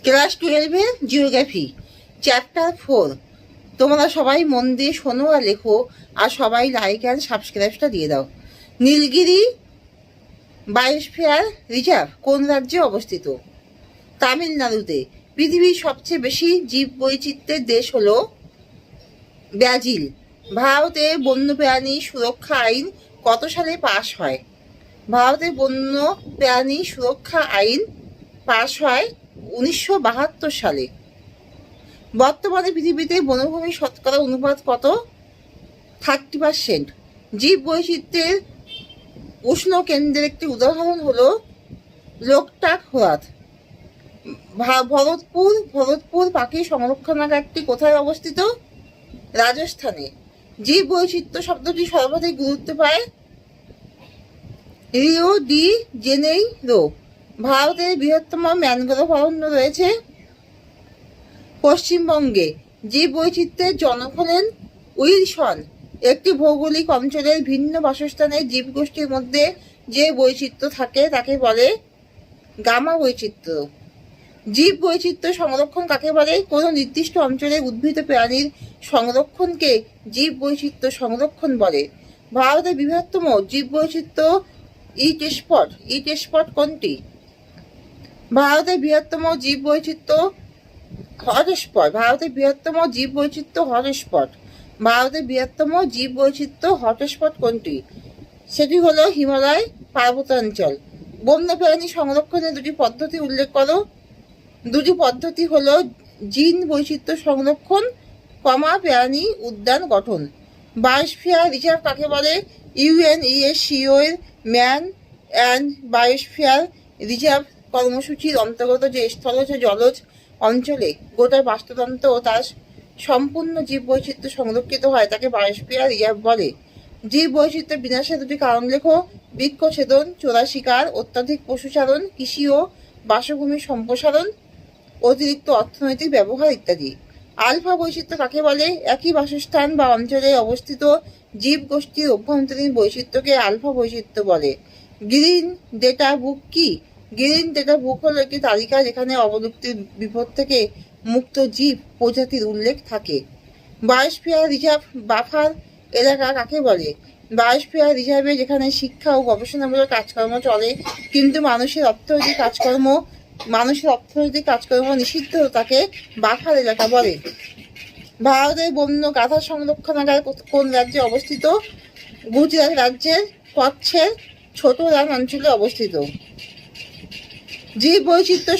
Class 12-এর geography chapter 4। তোমরা সবাই মন দিয়ে শোনো আর লেখো, আর সবাই লাইক অ্যান্ড সাবস্ক্রাইবটা দিয়ে দাও। নীলগিরি বায়োস্ফিয়ার রিজার্ভ কোন রাজ্যে অবস্থিত? তামিলনাড়ুতে। পৃথিবীর সবচেয়ে বেশি জীব বৈচিত্র্যের দেশ হলো ব্রাজিল। ভারতে বন্যপ্রাণী সুরক্ষা আইন কত সালে পাশ হয়? ভারতে বন্যপ্রাণী সুরক্ষা আইন পাশ হয় 1972 সালে। বর্তমানে পৃথিবীতে বনভূমি শতকরা অনুপাত কত? 30%। জীব বৈচিত্র্যের উষ্ণ কেন্দ্রের একটি উদাহরণ হলো লোকটাক হ্রদ। ভরতপুর পাখি সংরক্ষণাগারটি কোথায় অবস্থিত? রাজস্থানে। জীব বৈচিত্র্য শব্দটি সর্বাধিক গুরুত্ব পায় রিও ডি জেনেইরো। ভারতের বৃহত্তম ম্যানগ্রোভ অরণ্য রয়েছে পশ্চিমবঙ্গে। জীব বৈচিত্র্যের জনক হলেন উইলসন। একটি ভৌগোলিক অঞ্চলের ভিন্ন বাসস্থানের জীবগোষ্ঠীর মধ্যে যে বৈচিত্র্য থাকে তাকে বলে গামা বৈচিত্র্য। জীব বৈচিত্র্য সংরক্ষণ কাকে বলে? কোনো নির্দিষ্ট অঞ্চলের উদ্ভিদ প্রাণীর সংরক্ষণকে জীব বৈচিত্র্য সংরক্ষণ বলে। ভারতের বৃহত্তম জীব বৈচিত্র্য ইট স্পট কোনটি? ভারতের বৃহত্তম জীব বৈচিত্র্য হটস্পট। ভারতের বৃহত্তম জীব বৈচিত্র্য হটস্পট। ভারতের বৃহত্তম জীব বৈচিত্র্য হটস্পট কোনটি? সেটি হলো হিমালয় পার্বত্যাঞ্চল। বন্যপ্রাণী সংরক্ষণের দুটি পদ্ধতি উল্লেখ করো। দুটি পদ্ধতি হলো জিন বৈচিত্র্য সংরক্ষণ, প্রাণী উদ্যান গঠন। বায়োস্ফিয়ার রিজার্ভ কাকে বলে? ইউএনএসসিও এর ম্যান অ্যান্ড বায়োস্ফিয়ার রিজার্ভ কর্মসূচির অন্তর্গত যে স্থলজ জলজ অঞ্চলে গোটা বাস্তুতন্ত্র ও তার সম্পূর্ণ জীব বৈচিত্র্য সংরক্ষিত হয় তাকে বায়োস্ফিয়ার রিজার্ভ বলে। জীব বৈচিত্র্য বিনাশের দুটি কারণ লেখো। বৃক্ষছেদন, চোরা শিকার, অত্যাধিক পশুচারণ, কৃষি ও বাসভূমির সম্প্রসারণ, অতিরিক্ত অর্থনৈতিক ব্যবহার ইত্যাদি। আলফা বৈচিত্র্য কাকে বলে? একই বাসস্থান বা অঞ্চলে অবস্থিত জীব গোষ্ঠীর অভ্যন্তরীণ বৈচিত্র্যকে আলফা বৈচিত্র্য বলে। গ্রিন ডেটা বুক কি? গ্রিন ডেটা বুক হলো একটি তালিকা যেখানে অবলুপ্তির বিপদ থেকে মুক্ত জীব প্রজাতির উল্লেখ থাকে। বায়োস্ফিয়ার রিজার্ভ বাফার এলাকা কাকে বলে? বায়োস্ফিয়ার রিজার্ভে যেখানে শিক্ষা ও গবেষণামূলক কাজকর্ম চলে কিন্তু মানুষের অর্থনৈতিক কাজকর্ম নিষিদ্ধ তাকে বাফার এলাকা বলে। ভারতের বন্য গাধা সংরক্ষণাগার কোন রাজ্যে অবস্থিত? গুজরাট রাজ্যের কচ্ছের ছোট রান অঞ্চলে অবস্থিত। জীব বৈচিত্র্য